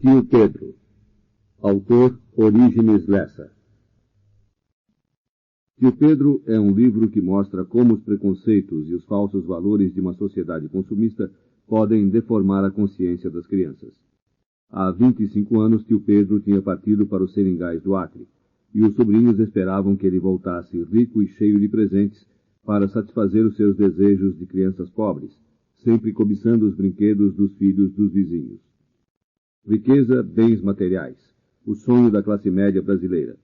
Tio Pedro. Autor Orígenes Lessa. Tio Pedro é um livro que mostra como os preconceitos e os falsos valores de uma sociedade consumista podem deformar a consciência das crianças. Há 25 anos, Tio Pedro tinha partido para os seringais do Acre, e os sobrinhos esperavam que ele voltasse rico e cheio de presentes para satisfazer os seus desejos de crianças pobres, sempre cobiçando os brinquedos dos filhos dos vizinhos. Riqueza, bens materiais, o sonho da classe média brasileira.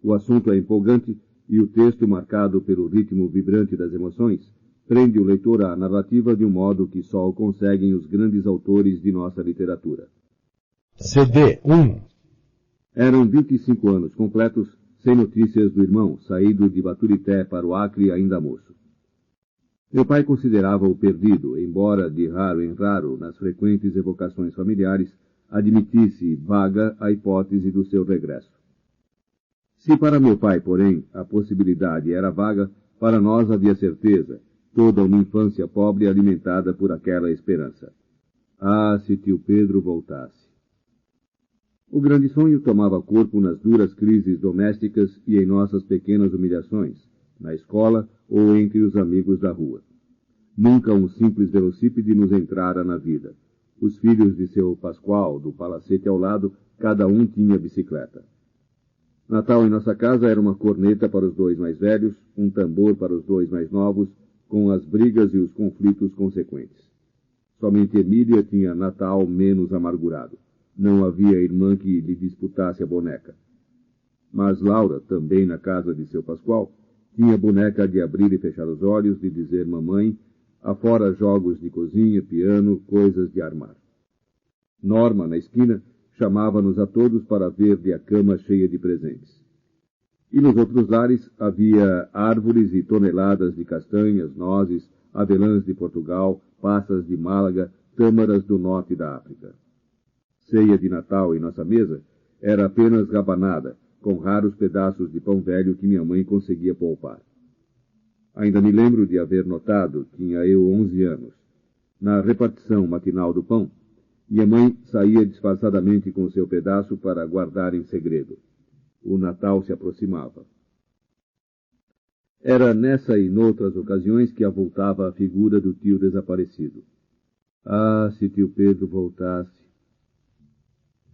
O assunto é empolgante e o texto, marcado pelo ritmo vibrante das emoções, prende o leitor à narrativa de um modo que só o conseguem os grandes autores de nossa literatura. CD 1. Eram 25 anos completos, sem notícias do irmão, saído de Baturité para o Acre ainda moço. Meu pai considerava-o perdido, embora de raro em raro, nas frequentes evocações familiares, admitisse vaga a hipótese do seu regresso. Se para meu pai, porém, a possibilidade era vaga, para nós havia certeza, toda uma infância pobre alimentada por aquela esperança. Ah, se tio Pedro voltasse! O grande sonho tomava corpo nas duras crises domésticas e em nossas pequenas humilhações, na escola ou entre os amigos da rua. Nunca um simples velocípede nos entrara na vida. Os filhos de seu Pascoal, do palacete ao lado, cada um tinha bicicleta. Natal em nossa casa era uma corneta para os dois mais velhos, um tambor para os dois mais novos, com as brigas e os conflitos consequentes. Somente Emília tinha Natal menos amargurado. Não havia irmã que lhe disputasse a boneca. Mas Laura, também na casa de seu Pascoal, tinha boneca de abrir e fechar os olhos, de dizer mamãe, afora jogos de cozinha, piano, coisas de armar. Norma, na esquina, chamava-nos a todos para ver-lhe a cama cheia de presentes. E nos outros lares havia árvores e toneladas de castanhas, nozes, avelãs de Portugal, passas de Málaga, tâmaras do norte da África. Ceia de Natal em nossa mesa era apenas rabanada, com raros pedaços de pão velho que minha mãe conseguia poupar. Ainda me lembro de haver notado, tinha eu 11 anos, na repartição matinal do pão, minha mãe saía disfarçadamente com seu pedaço para guardar em segredo. O Natal se aproximava. Era nessa e noutras ocasiões que avultava a figura do tio desaparecido. Ah, se tio Pedro voltasse!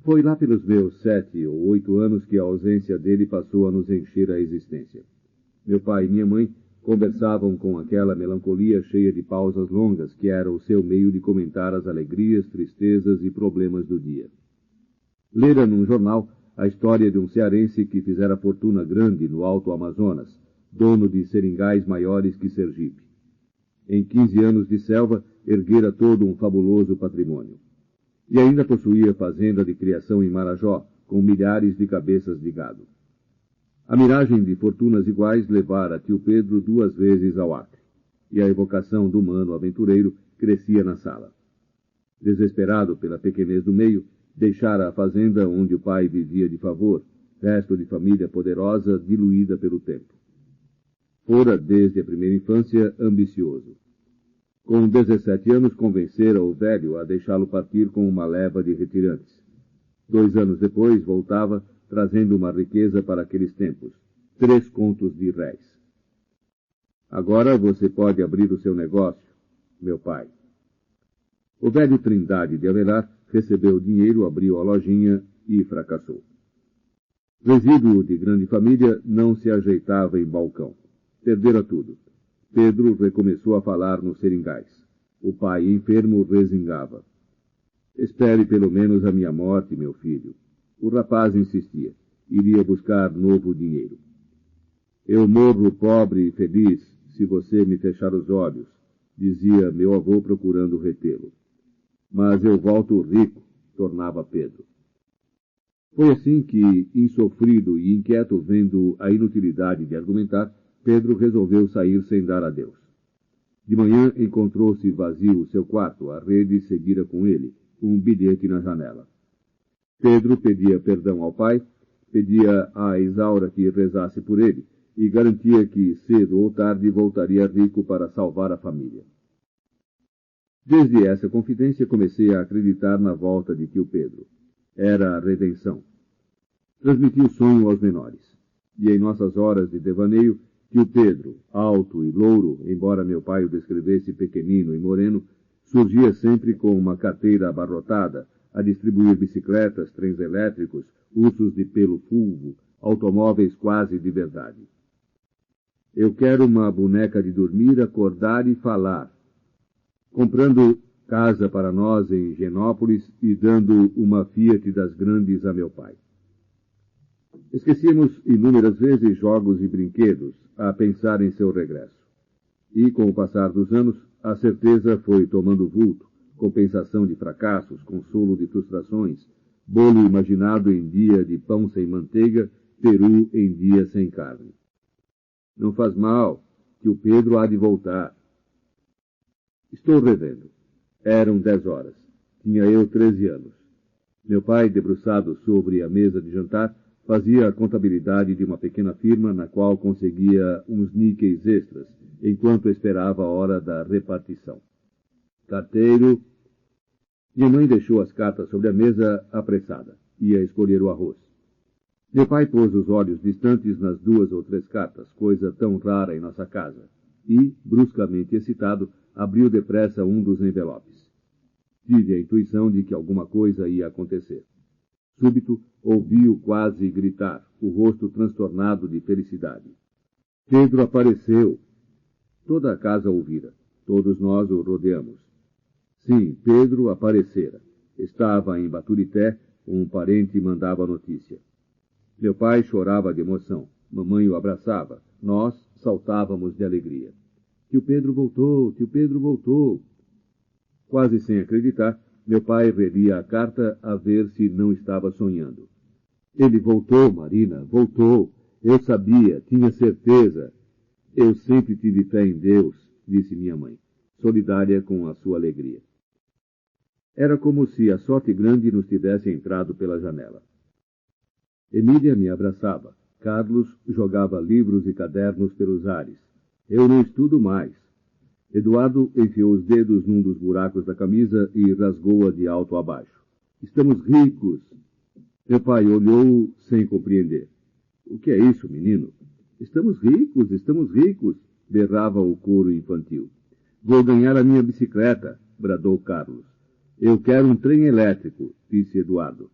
Foi lá pelos meus 7 ou 8 anos que a ausência dele passou a nos encher a existência. Meu pai e minha mãe conversavam com aquela melancolia cheia de pausas longas que era o seu meio de comentar as alegrias, tristezas e problemas do dia. Lera num jornal a história de um cearense que fizera fortuna grande no Alto Amazonas, dono de seringais maiores que Sergipe. Em 15 anos de selva, erguera todo um fabuloso patrimônio. E ainda possuía fazenda de criação em Marajó, com milhares de cabeças de gado. A miragem de fortunas iguais levara tio Pedro 2 vezes ao Acre, e a evocação do mano aventureiro crescia na sala. Desesperado pela pequenez do meio, deixara a fazenda onde o pai vivia de favor, resto de família poderosa diluída pelo tempo. Fora, desde a primeira infância, ambicioso. Com 17 anos, convencera o velho a deixá-lo partir com uma leva de retirantes. 2 anos depois, voltava, trazendo uma riqueza para aqueles tempos, 3 contos de réis. Agora você pode abrir o seu negócio, meu pai. O velho Trindade de Avelar recebeu o dinheiro, abriu a lojinha e fracassou. Resíduo de grande família, não se ajeitava em balcão. Perdera tudo. Pedro recomeçou a falar nos seringais. O pai enfermo resingava. Espere pelo menos a minha morte, meu filho. O rapaz insistia. Iria buscar novo dinheiro. Eu morro pobre e feliz se você me fechar os olhos, dizia meu avô procurando retê-lo. Mas eu volto rico, tornava Pedro. Foi assim que, insofrido e inquieto vendo a inutilidade de argumentar, Pedro resolveu sair sem dar adeus. De manhã encontrou-se vazio o seu quarto, a rede seguira com ele, um bilhete na janela. Pedro pedia perdão ao pai, pedia a Isaura que rezasse por ele e garantia que, cedo ou tarde, voltaria rico para salvar a família. Desde essa confidência comecei a acreditar na volta de tio Pedro. Era a redenção. Transmiti o sonho aos menores. E em nossas horas de devaneio, tio Pedro, alto e louro, embora meu pai o descrevesse pequenino e moreno, surgia sempre com uma carteira abarrotada, a distribuir bicicletas, trens elétricos, ursos de pelo fulvo, automóveis quase de verdade. Eu quero uma boneca de dormir, acordar e falar. Comprando casa para nós em Genópolis e dando uma Fiat das grandes a meu pai. Esquecíamos inúmeras vezes jogos e brinquedos, a pensar em seu regresso. E, com o passar dos anos, a certeza foi tomando vulto, compensação de fracassos, consolo de frustrações, bolo imaginado em dia de pão sem manteiga, peru em dia sem carne. Não faz mal, que o Pedro há de voltar. Estou revendo. Eram 10 horas. Tinha eu 13 anos. Meu pai, debruçado sobre a mesa de jantar, fazia a contabilidade de uma pequena firma na qual conseguia uns níqueis extras, enquanto esperava a hora da repartição. Carteiro. Minha mãe deixou as cartas sobre a mesa apressada. Ia escolher o arroz. Meu pai pôs os olhos distantes nas 2 ou 3 cartas, coisa tão rara em nossa casa, e, bruscamente excitado, abriu depressa um dos envelopes. Tive a intuição de que alguma coisa ia acontecer. Súbito, ouvi-o quase gritar, o rosto transtornado de felicidade. Pedro apareceu! Toda a casa ouvira. Todos nós o rodeamos. Sim, Pedro aparecera. Estava em Baturité, um parente mandava notícia. Meu pai chorava de emoção. Mamãe o abraçava. Nós saltávamos de alegria. Tio Pedro voltou! Tio Pedro voltou! Quase sem acreditar, meu pai relia a carta a ver se não estava sonhando. Ele voltou, Marina, voltou. Eu sabia, tinha certeza. Eu sempre tive fé em Deus, disse minha mãe, solidária com a sua alegria. Era como se a sorte grande nos tivesse entrado pela janela. Emília me abraçava. Carlos jogava livros e cadernos pelos ares. Eu não estudo mais. Eduardo enfiou os dedos num dos buracos da camisa e rasgou-a de alto a baixo. Estamos ricos! Meu pai olhou sem compreender. O que é isso, menino? Estamos ricos! Berrava o coro infantil. Vou ganhar a minha bicicleta, bradou Carlos. Eu quero um trem elétrico, disse Eduardo.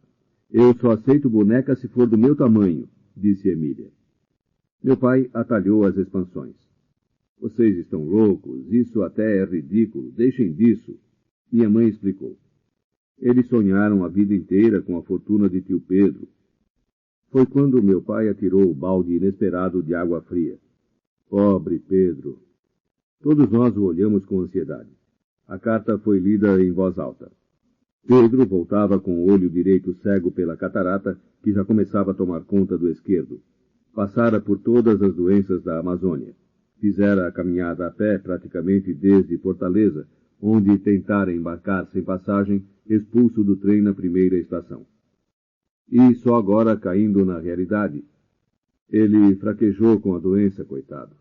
Eu só aceito boneca se for do meu tamanho, disse Emília. Meu pai atalhou as expansões. Vocês estão loucos, isso até é ridículo, deixem disso. Minha mãe explicou. Eles sonharam a vida inteira com a fortuna de tio Pedro. Foi quando meu pai atirou o balde inesperado de água fria. Pobre Pedro! Todos nós o olhamos com ansiedade. A carta foi lida em voz alta. Pedro voltava com o olho direito cego pela catarata, que já começava a tomar conta do esquerdo. Passara por todas as doenças da Amazônia. Fizera a caminhada a pé praticamente desde Fortaleza, onde tentara embarcar sem passagem, expulso do trem na primeira estação. E só agora caindo na realidade. Ele fraquejou com a doença, coitado.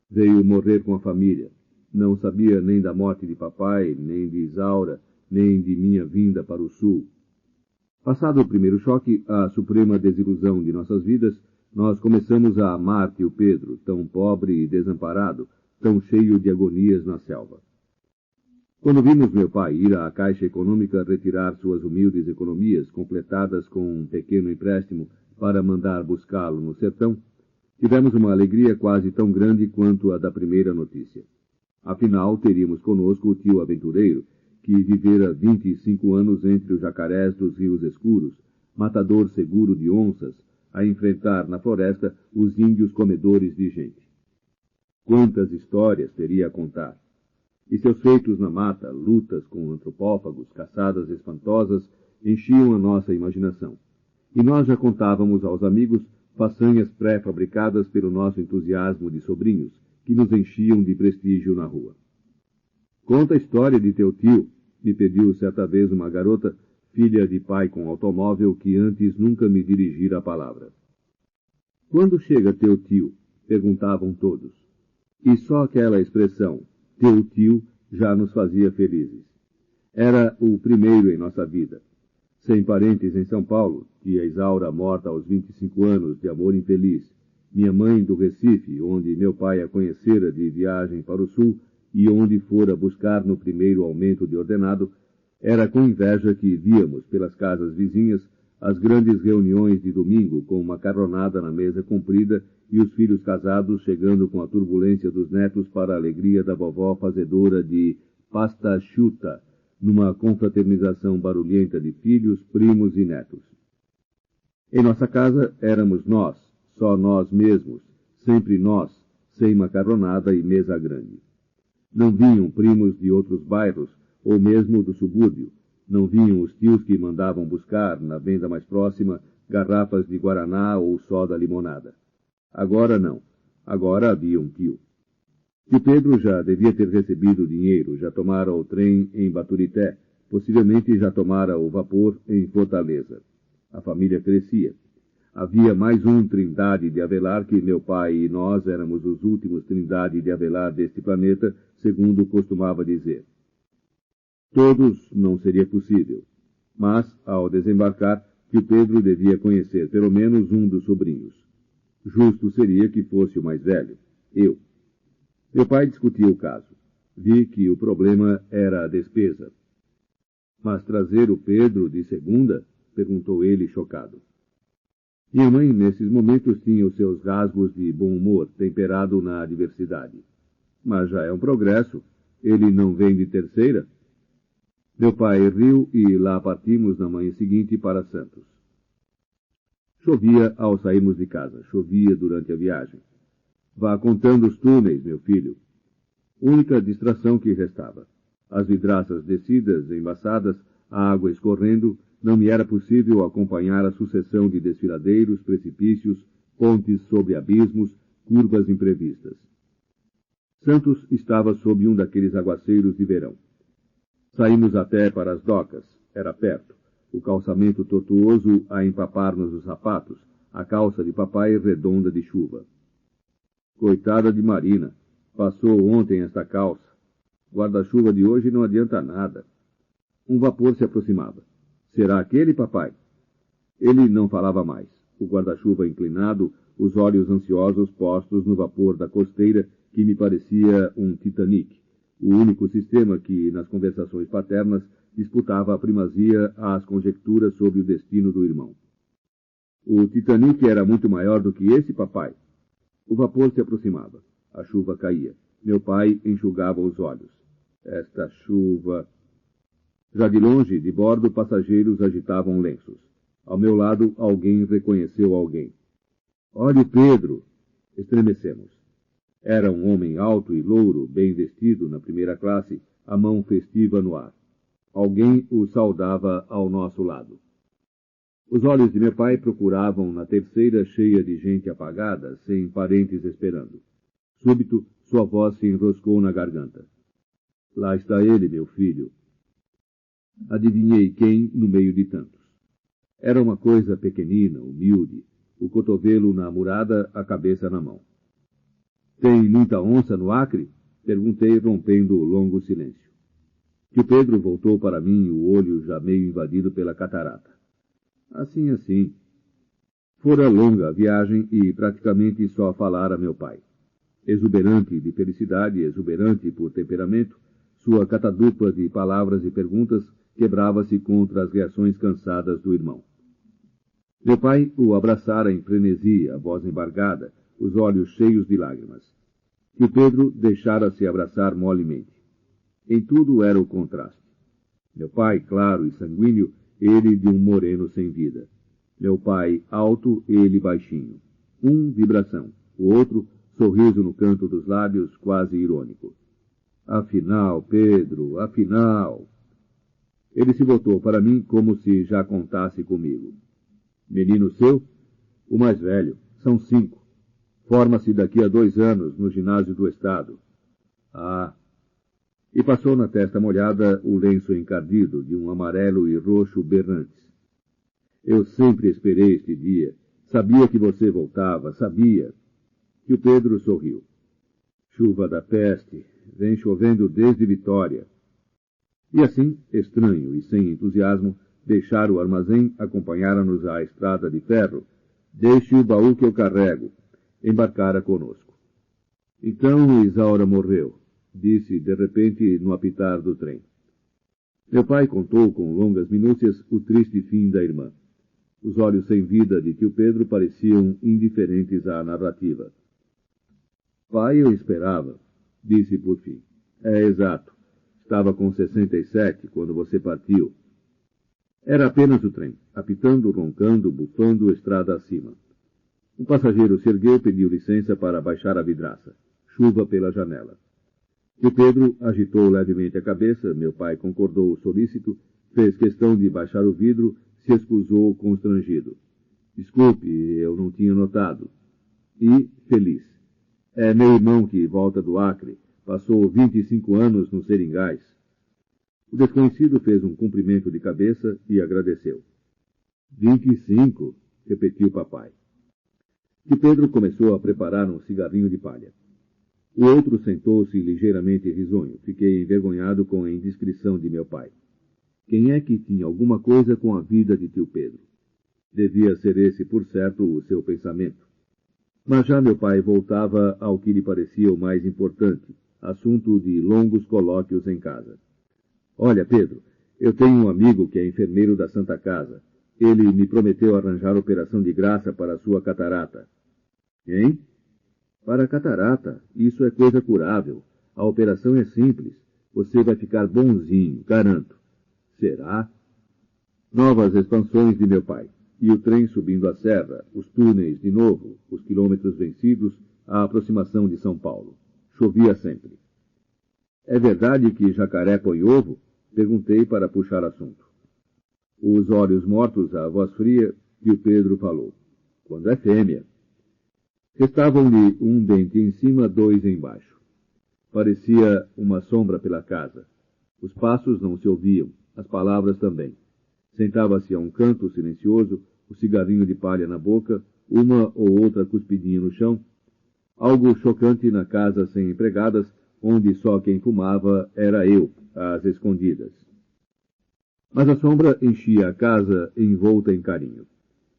Veio morrer com a família. Não sabia nem da morte de papai, nem de Isaura, nem de minha vinda para o sul. Passado o primeiro choque, a suprema desilusão de nossas vidas, nós começamos a amar tio Pedro, tão pobre e desamparado, tão cheio de agonias na selva. Quando vimos meu pai ir à Caixa Econômica retirar suas humildes economias, completadas com um pequeno empréstimo para mandar buscá-lo no sertão, tivemos uma alegria quase tão grande quanto a da primeira notícia. Afinal, teríamos conosco o tio aventureiro, que vivera 25 anos entre os jacarés dos rios escuros, matador seguro de onças, a enfrentar na floresta os índios comedores de gente. Quantas histórias teria a contar! E seus feitos na mata, lutas com antropófagos, caçadas espantosas, enchiam a nossa imaginação. E nós já contávamos aos amigos façanhas pré-fabricadas pelo nosso entusiasmo de sobrinhos, que nos enchiam de prestígio na rua. Conta a história de teu tio, me pediu certa vez uma garota, filha de pai com automóvel, que antes nunca me dirigira a palavra. Quando chega teu tio? Perguntavam todos. E só aquela expressão, teu tio, já nos fazia felizes. Era o primeiro em nossa vida. Sem parentes em São Paulo, tia Isaura morta aos 25 anos de amor infeliz, minha mãe do Recife, onde meu pai a conhecera de viagem para o sul e onde fora buscar no primeiro aumento de ordenado, era com inveja que víamos pelas casas vizinhas as grandes reuniões de domingo com macarronada na mesa comprida e os filhos casados chegando com a turbulência dos netos para a alegria da vovó fazedora de pasta chuta, numa confraternização barulhenta de filhos, primos e netos. Em nossa casa éramos nós, só nós mesmos, sempre nós, sem macarronada e mesa grande. Não vinham primos de outros bairros, ou mesmo do subúrbio. Não vinham os tios que mandavam buscar, na venda mais próxima, garrafas de guaraná ou soda limonada. Agora não. Agora havia um tio. Tio Pedro já devia ter recebido o dinheiro, já tomara o trem em Baturité, possivelmente já tomara o vapor em Fortaleza. A família crescia. Havia mais um Trindade de Avelar que meu pai e nós éramos os últimos Trindade de Avelar deste planeta, segundo costumava dizer. Todos não seria possível, mas, ao desembarcar, tio Pedro devia conhecer pelo menos um dos sobrinhos. Justo seria que fosse o mais velho, eu. Meu pai discutia o caso. Vi que o problema era a despesa. Mas trazer o Pedro de segunda? Perguntou ele, chocado. Minha mãe, nesses momentos, tinha os seus rasgos de bom humor, temperado na adversidade. Mas já é um progresso. Ele não vem de terceira? Meu pai riu e lá partimos na manhã seguinte para Santos. Chovia ao sairmos de casa. Chovia durante a viagem. Vá contando os túneis, meu filho. Única distração que restava. As vidraças descidas, embaçadas, a água escorrendo, não me era possível acompanhar a sucessão de desfiladeiros, precipícios, pontes sobre abismos, curvas imprevistas. Santos estava sob um daqueles aguaceiros de verão. Saímos até para as docas. Era perto. O calçamento tortuoso a empapar-nos os sapatos, a calça de papai redonda de chuva. Coitada de Marina. Passou ontem esta calça. Guarda-chuva de hoje não adianta nada. Um vapor se aproximava. Será aquele, papai? Ele não falava mais. O guarda-chuva inclinado, os olhos ansiosos postos no vapor da costeira, que me parecia um Titanic, o único sistema que, nas conversações paternas, disputava a primazia às conjecturas sobre o destino do irmão. O Titanic era muito maior do que esse, papai. O vapor se aproximava. A chuva caía. Meu pai enxugava os olhos. Esta chuva... Já de longe, de bordo, passageiros agitavam lenços. Ao meu lado, alguém reconheceu alguém. Olhe, Pedro! Estremecemos. Era um homem alto e louro, bem vestido, na primeira classe, a mão festiva no ar. Alguém o saudava ao nosso lado. Os olhos de meu pai procuravam na terceira cheia de gente apagada, sem parentes esperando. Súbito, sua voz se enroscou na garganta. Lá está ele, meu filho. Adivinhei quem no meio de tantos. Era uma coisa pequenina, humilde, o cotovelo na murada, a cabeça na mão. Tem muita onça no Acre? Perguntei, rompendo o longo silêncio. Tio Pedro voltou para mim, o olho já meio invadido pela catarata. Assim. Fora longa a viagem e praticamente só falara meu pai. Exuberante de felicidade, exuberante por temperamento, sua catadupa de palavras e perguntas quebrava-se contra as reações cansadas do irmão. Meu pai o abraçara em frenesia, a voz embargada, os olhos cheios de lágrimas. Tio Pedro deixara-se abraçar molemente. Em tudo era o contraste. Meu pai, claro e sanguíneo, ele de um moreno sem vida. Meu pai, alto, ele baixinho. Um, vibração. O outro, sorriso no canto dos lábios, quase irônico. Afinal, Pedro, afinal... Ele se voltou para mim como se já contasse comigo. Menino seu? O mais velho. São 5. Forma-se daqui a 2 anos no ginásio do Estado. Ah... E passou na testa molhada o lenço encardido de um amarelo e roxo berrantes. Eu sempre esperei este dia. Sabia que você voltava, sabia. E o Pedro sorriu. Chuva da peste, vem chovendo desde Vitória. E assim, estranho e sem entusiasmo, deixar o armazém, acompanhara-nos à estrada de ferro. Deixe o baú que eu carrego. Embarcara conosco. Então Isaura morreu, disse de repente no apitar do trem. Meu pai contou com longas minúcias o triste fim da irmã. Os olhos sem vida de tio Pedro pareciam indiferentes à narrativa. Pai, eu esperava, disse por fim. É exato. Estava com 67 quando você partiu. Era apenas o trem, apitando, roncando, bufando, estrada acima. Um passageiro se ergueu e pediu licença para baixar a vidraça. Chuva pela janela. Tio Pedro agitou levemente a cabeça, meu pai concordou solícito, fez questão de baixar o vidro, se excusou constrangido. Desculpe, eu não tinha notado. E, feliz. É meu irmão que volta do Acre. Passou 25 anos nos Seringais. O desconhecido fez um cumprimento de cabeça e agradeceu. 25, repetiu papai. Tio Pedro começou a preparar um cigarrinho de palha. O outro sentou-se ligeiramente risonho. Fiquei envergonhado com a indiscrição de meu pai. Quem é que tinha alguma coisa com a vida de tio Pedro? Devia ser esse, por certo, o seu pensamento. Mas já meu pai voltava ao que lhe parecia o mais importante, assunto de longos colóquios em casa. Olha, Pedro, eu tenho um amigo que é enfermeiro da Santa Casa. Ele me prometeu arranjar operação de graça para a sua catarata. Hein? Para a catarata, isso é coisa curável. A operação é simples. Você vai ficar bonzinho, garanto. Será? Novas expansões de meu pai. E o trem subindo a serra, os túneis de novo, os quilômetros vencidos, a aproximação de São Paulo. Chovia sempre. É verdade que jacaré põe ovo? Perguntei para puxar assunto. Os olhos mortos, a voz fria, tio Pedro falou. Quando é fêmea. Restavam-lhe um dente em cima, 2 embaixo. Parecia uma sombra pela casa. Os passos não se ouviam, as palavras também. Sentava-se a um canto silencioso, o cigarrinho de palha na boca, uma ou outra cuspidinha no chão. Algo chocante na casa sem empregadas, onde só quem fumava era eu, às escondidas. Mas a sombra enchia a casa envolta em carinho.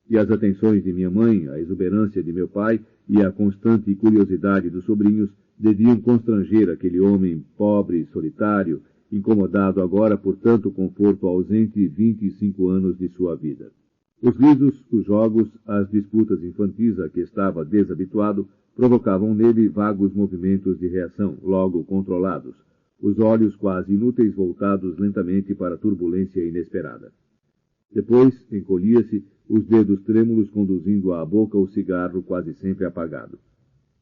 E as atenções de minha mãe, a exuberância de meu pai e a constante curiosidade dos sobrinhos deviam constranger aquele homem pobre, solitário, incomodado agora por tanto conforto ausente 25 anos de sua vida. Os risos, os jogos, as disputas infantis a que estava desabituado provocavam nele vagos movimentos de reação, logo controlados, os olhos quase inúteis voltados lentamente para a turbulência inesperada. Depois encolhia-se, os dedos trêmulos conduzindo à boca o cigarro quase sempre apagado.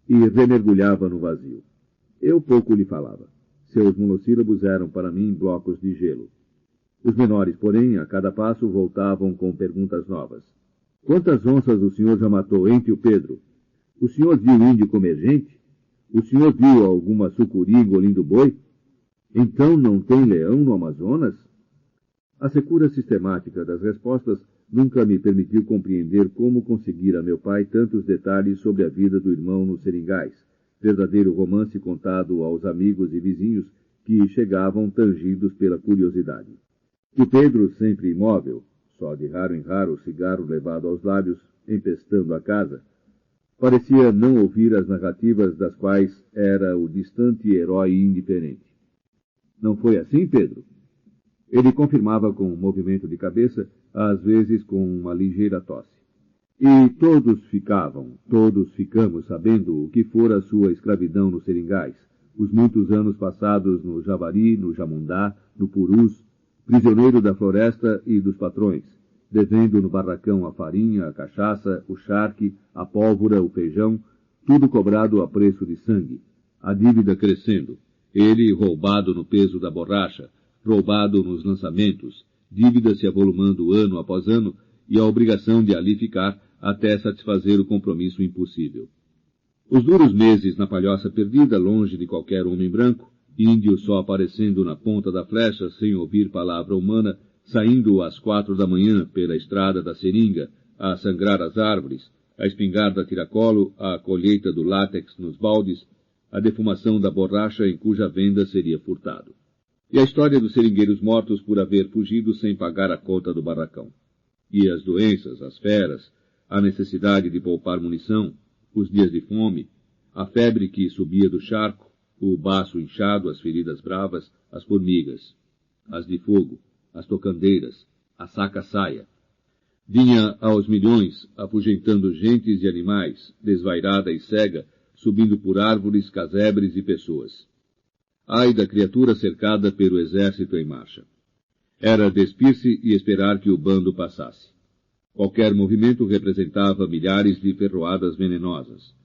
E remergulhava no vazio. Eu pouco lhe falava. Seus monossílabos eram para mim blocos de gelo. Os menores, porém, a cada passo voltavam com perguntas novas. Quantas onças o senhor já matou, hein, tio Pedro? O senhor viu índio comer gente? O senhor viu alguma sucuri engolindo boi? Então não tem leão no Amazonas? A secura sistemática das respostas nunca me permitiu compreender como conseguira meu pai tantos detalhes sobre a vida do irmão nos Seringais, verdadeiro romance contado aos amigos e vizinhos que chegavam tangidos pela curiosidade. E Pedro, sempre imóvel, só de raro em raro o cigarro levado aos lábios, empestando a casa, parecia não ouvir as narrativas das quais era o distante herói indiferente. Não foi assim, Pedro? Ele confirmava com um movimento de cabeça, às vezes com uma ligeira tosse. E todos ficamos sabendo o que fora a sua escravidão nos Seringais, os muitos anos passados no Javari, no Jamundá, no Purus, prisioneiro da floresta e dos patrões, devendo no barracão a farinha, a cachaça, o charque, a pólvora, o feijão, tudo cobrado a preço de sangue, a dívida crescendo, ele roubado no peso da borracha, roubado nos lançamentos, dívida se avolumando ano após ano e a obrigação de ali ficar até satisfazer o compromisso impossível. Os duros meses na palhoça perdida, longe de qualquer homem branco, índio só aparecendo na ponta da flecha sem ouvir palavra humana, saindo às 4 da manhã pela estrada da seringa, a sangrar as árvores, a espingarda a tiracolo, a colheita do látex nos baldes, a defumação da borracha em cuja venda seria furtado. E a história dos seringueiros mortos por haver fugido sem pagar a conta do barracão. E as doenças, as feras, a necessidade de poupar munição, os dias de fome, a febre que subia do charco, o baço inchado, as feridas bravas, as formigas, as de fogo, as tocandeiras, a saca-saia. Vinha aos milhões, afugentando gentes e animais, desvairada e cega, subindo por árvores, casebres e pessoas. Ai da criatura cercada pelo exército em marcha. Era despir-se e esperar que o bando passasse. Qualquer movimento representava milhares de ferroadas venenosas.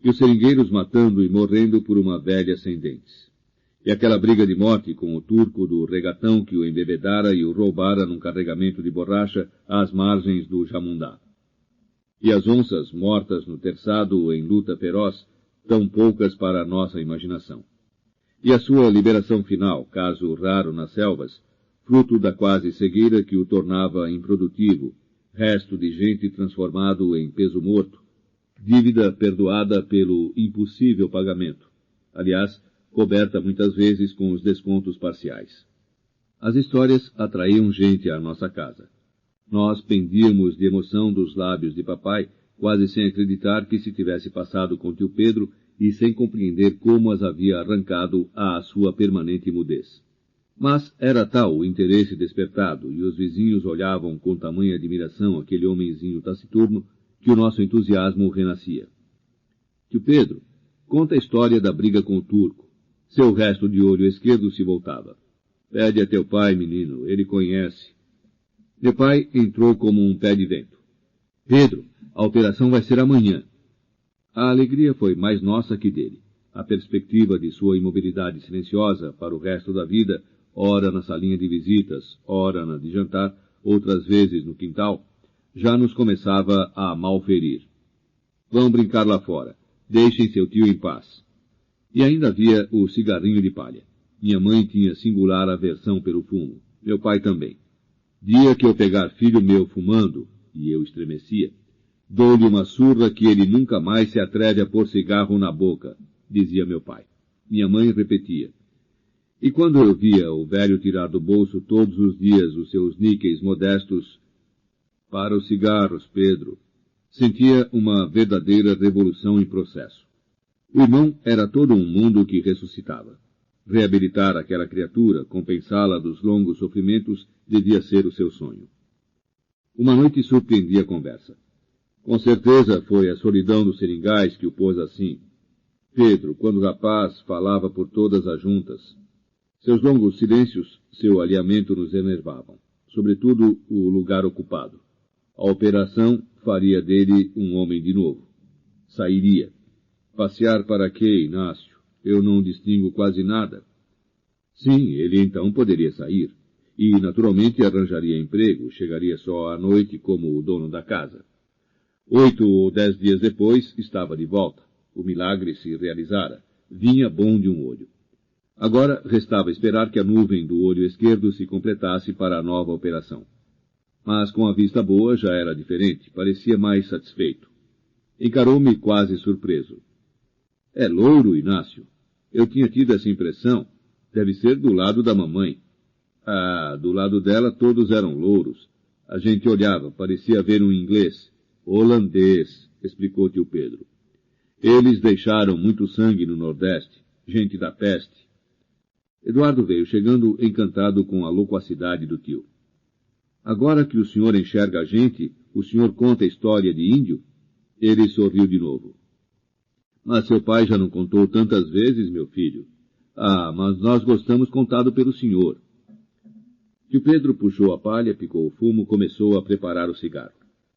E os seringueiros matando e morrendo por uma velha sem dentes. E aquela briga de morte com o turco do regatão que o embebedara e o roubara num carregamento de borracha às margens do Jamundá. E as onças mortas no terçado em luta feroz, tão poucas para a nossa imaginação. E a sua liberação final, caso raro nas selvas, fruto da quase cegueira que o tornava improdutivo, resto de gente transformado em peso morto, dívida perdoada pelo impossível pagamento, aliás, coberta muitas vezes com os descontos parciais. As histórias atraíam gente à nossa casa. Nós pendíamos de emoção dos lábios de papai, quase sem acreditar que se tivesse passado com tio Pedro e sem compreender como as havia arrancado à sua permanente mudez. Mas era tal o interesse despertado, e os vizinhos olhavam com tamanha admiração aquele homenzinho taciturno, que o nosso entusiasmo renascia. Tio Pedro, conta a história da briga com o turco. Seu resto de olho esquerdo se voltava. Pede a teu pai, menino, ele conhece. Meu pai entrou como um pé de vento. Pedro, a operação vai ser amanhã. A alegria foi mais nossa que dele. A perspectiva de sua imobilidade silenciosa para o resto da vida, ora na salinha de visitas, ora na de jantar, outras vezes no quintal, já nos começava a malferir. Vão brincar lá fora. Deixem seu tio em paz. E ainda havia o cigarrinho de palha. Minha mãe tinha singular aversão pelo fumo. Meu pai também. Dia que eu pegar filho meu fumando, e eu estremecia, dou-lhe uma surra que ele nunca mais se atreve a pôr cigarro na boca, dizia meu pai. Minha mãe repetia. E quando eu via o velho tirar do bolso todos os dias os seus níqueis modestos, para os cigarros, Pedro, sentia uma verdadeira revolução em processo. O irmão era todo um mundo que ressuscitava. Reabilitar aquela criatura, compensá-la dos longos sofrimentos, devia ser o seu sonho. Uma noite surpreendi a conversa. Com certeza foi a solidão dos seringais que o pôs assim. Pedro, quando rapaz, falava por todas as juntas. Seus longos silêncios, seu alinhamento nos enervavam. Sobretudo o lugar ocupado. A operação faria dele um homem de novo. Sairia. Passear para quê, Inácio? Eu não distingo quase nada. Sim, ele então poderia sair. E, naturalmente, arranjaria emprego, chegaria só à noite como o dono da casa. 8 ou 10 dias depois, estava de volta. O milagre se realizara. Vinha bom de um olho. Agora, restava esperar que a nuvem do olho esquerdo se completasse para a nova operação. Mas com a vista boa já era diferente, parecia mais satisfeito. Encarou-me quase surpreso. É louro, Inácio. Eu tinha tido essa impressão. Deve ser do lado da mamãe. Ah, do lado dela todos eram louros. A gente olhava, parecia ver um inglês. Holandês, explicou tio Pedro. Eles deixaram muito sangue no Nordeste, gente da peste. Eduardo veio chegando encantado com a loquacidade do tio. Agora que o senhor enxerga a gente, o senhor conta a história de índio? Ele sorriu de novo. Mas seu pai já não contou tantas vezes, meu filho. Ah, mas nós gostamos contado pelo senhor. Tio Pedro puxou a palha, picou o fumo, começou a preparar o cigarro.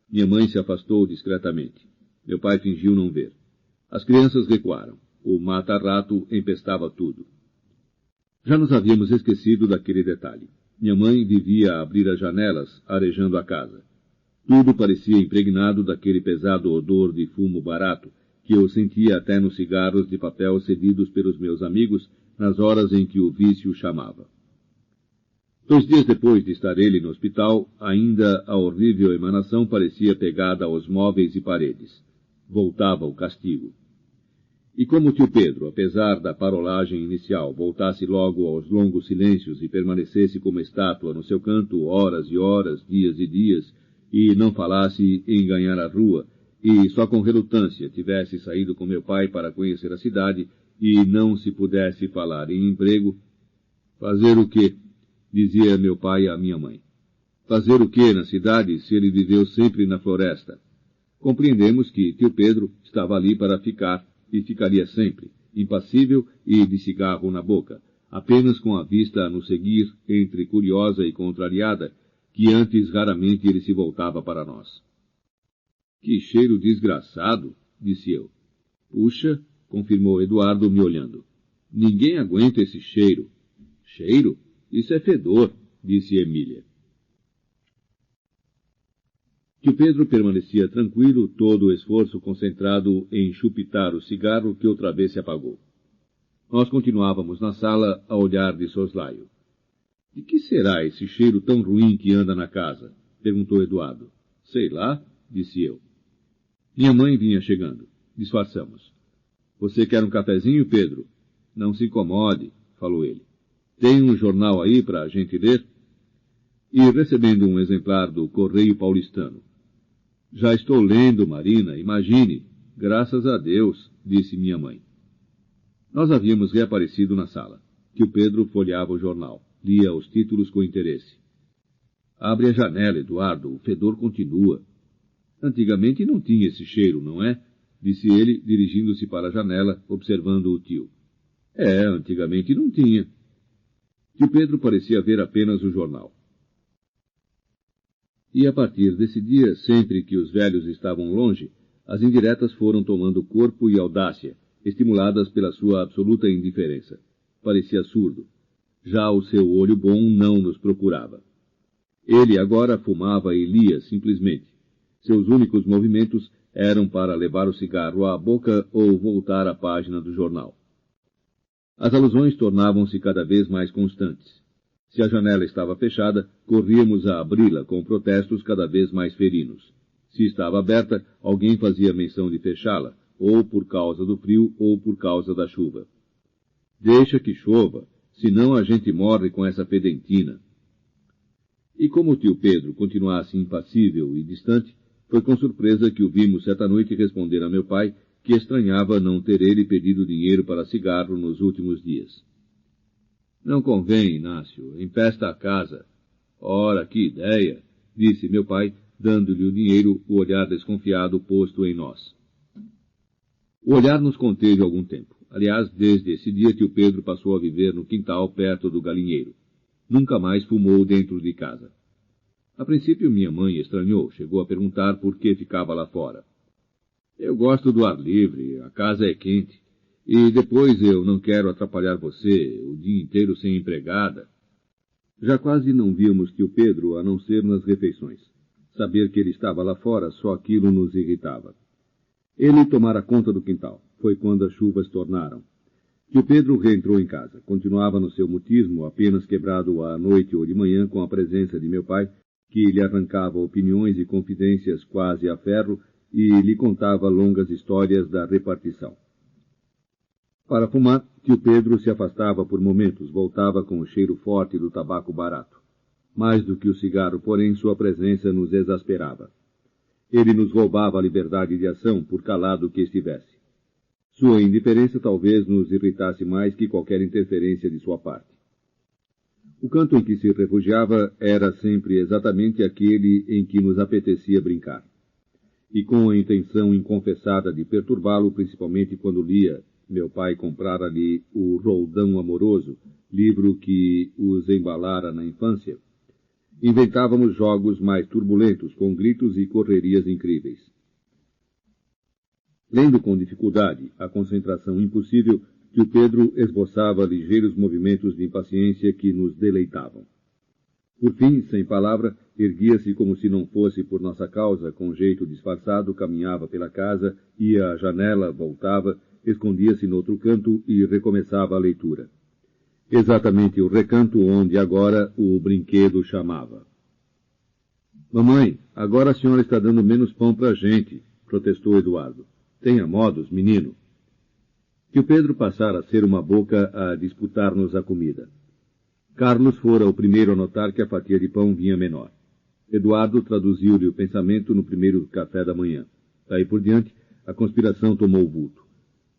Minha mãe se afastou discretamente. Meu pai fingiu não ver. As crianças recuaram. O mata-rato empestava tudo. Já nos havíamos esquecido daquele detalhe. Minha mãe vivia a abrir as janelas, arejando a casa. Tudo parecia impregnado daquele pesado odor de fumo barato, que eu sentia até nos cigarros de papel cedidos pelos meus amigos nas horas em que o vício chamava. 2 dias depois de estar ele no hospital, ainda a horrível emanação parecia pegada aos móveis e paredes. Voltava o castigo. E como o tio Pedro, apesar da parolagem inicial, voltasse logo aos longos silêncios e permanecesse como estátua no seu canto horas e horas, dias e dias, e não falasse em ganhar a rua, e só com relutância tivesse saído com meu pai para conhecer a cidade, e não se pudesse falar em emprego, fazer o quê? Dizia meu pai à minha mãe. Fazer o quê na cidade se ele viveu sempre na floresta? Compreendemos que tio Pedro estava ali para ficar, e ficaria sempre, impassível e de cigarro na boca, apenas com a vista a nos seguir, entre curiosa e contrariada, que antes raramente ele se voltava para nós. Que cheiro desgraçado, disse eu. Puxa, confirmou Eduardo me olhando. Ninguém aguenta esse cheiro. Cheiro? Isso é fedor, disse Emília. Tio Pedro permanecia tranquilo, todo o esforço concentrado em chupitar o cigarro que outra vez se apagou. Nós continuávamos na sala a olhar de soslaio. De que será esse cheiro tão ruim que anda na casa? Perguntou Eduardo. Sei lá, disse eu. Minha mãe vinha chegando. Disfarçamos. Você quer um cafezinho, Pedro? Não se incomode, falou ele. Tem um jornal aí para a gente ler? E recebendo um exemplar do Correio Paulistano. Já estou lendo, Marina, imagine. Graças a Deus, disse minha mãe. Nós havíamos reaparecido na sala. Tio Pedro folheava o jornal. Lia os títulos com interesse. Abre a janela, Eduardo, o fedor continua. Antigamente não tinha esse cheiro, não é? Disse ele, dirigindo-se para a janela, observando o tio. Antigamente não tinha. Tio Pedro parecia ver apenas o jornal. E a partir desse dia, sempre que os velhos estavam longe, as indiretas foram tomando corpo e audácia, estimuladas pela sua absoluta indiferença. Parecia surdo. Já o seu olho bom não nos procurava. Ele agora fumava e lia, simplesmente. Seus únicos movimentos eram para levar o cigarro à boca ou voltar à página do jornal. As alusões tornavam-se cada vez mais constantes. Se a janela estava fechada, corríamos a abri-la com protestos cada vez mais ferinos. Se estava aberta, alguém fazia menção de fechá-la, ou por causa do frio ou por causa da chuva. Deixa que chova, senão a gente morre com essa pedentina. E como o tio Pedro continuasse impassível e distante, foi com surpresa que o vimos certa noite responder a meu pai que estranhava não ter ele pedido dinheiro para cigarro nos últimos dias. Não convém, Inácio, empesta a casa. Ora, que ideia, disse meu pai, dando-lhe o dinheiro, o olhar desconfiado posto em nós. O olhar nos conteve algum tempo. Aliás, desde esse dia tio Pedro passou a viver no quintal perto do galinheiro. Nunca mais fumou dentro de casa. A princípio minha mãe estranhou, chegou a perguntar por que ficava lá fora. Eu gosto do ar livre, a casa é quente. E depois eu não quero atrapalhar você, o dia inteiro sem empregada. Já quase não víamos tio Pedro a não ser nas refeições. Saber que ele estava lá fora, só aquilo nos irritava. Ele tomara conta do quintal. Foi quando as chuvas tornaram. Tio Pedro reentrou em casa. Continuava no seu mutismo, apenas quebrado à noite ou de manhã com a presença de meu pai, que lhe arrancava opiniões e confidências quase a ferro e lhe contava longas histórias da repartição. Para fumar, tio Pedro se afastava por momentos, voltava com o cheiro forte do tabaco barato. Mais do que o cigarro, porém, sua presença nos exasperava. Ele nos roubava a liberdade de ação, por calado que estivesse. Sua indiferença talvez nos irritasse mais que qualquer interferência de sua parte. O canto em que se refugiava era sempre exatamente aquele em que nos apetecia brincar. E com a intenção inconfessada de perturbá-lo, principalmente quando lia, meu pai comprara-lhe o Roldão Amoroso, livro que os embalara na infância, inventávamos jogos mais turbulentos, com gritos e correrias incríveis. Lendo com dificuldade, a concentração impossível, tio Pedro esboçava ligeiros movimentos de impaciência que nos deleitavam. Por fim, sem palavra, erguia-se como se não fosse por nossa causa, com jeito disfarçado, caminhava pela casa, ia à janela, voltava, escondia-se noutro canto e recomeçava a leitura. Exatamente o recanto onde agora o brinquedo chamava. Mamãe, agora a senhora está dando menos pão para a gente, protestou Eduardo. Tenha modos, menino. Tio Pedro passara a ser uma boca a disputar-nos a comida. Carlos fora o primeiro a notar que a fatia de pão vinha menor. Eduardo traduziu-lhe o pensamento no primeiro café da manhã. Daí por diante, a conspiração tomou vulto.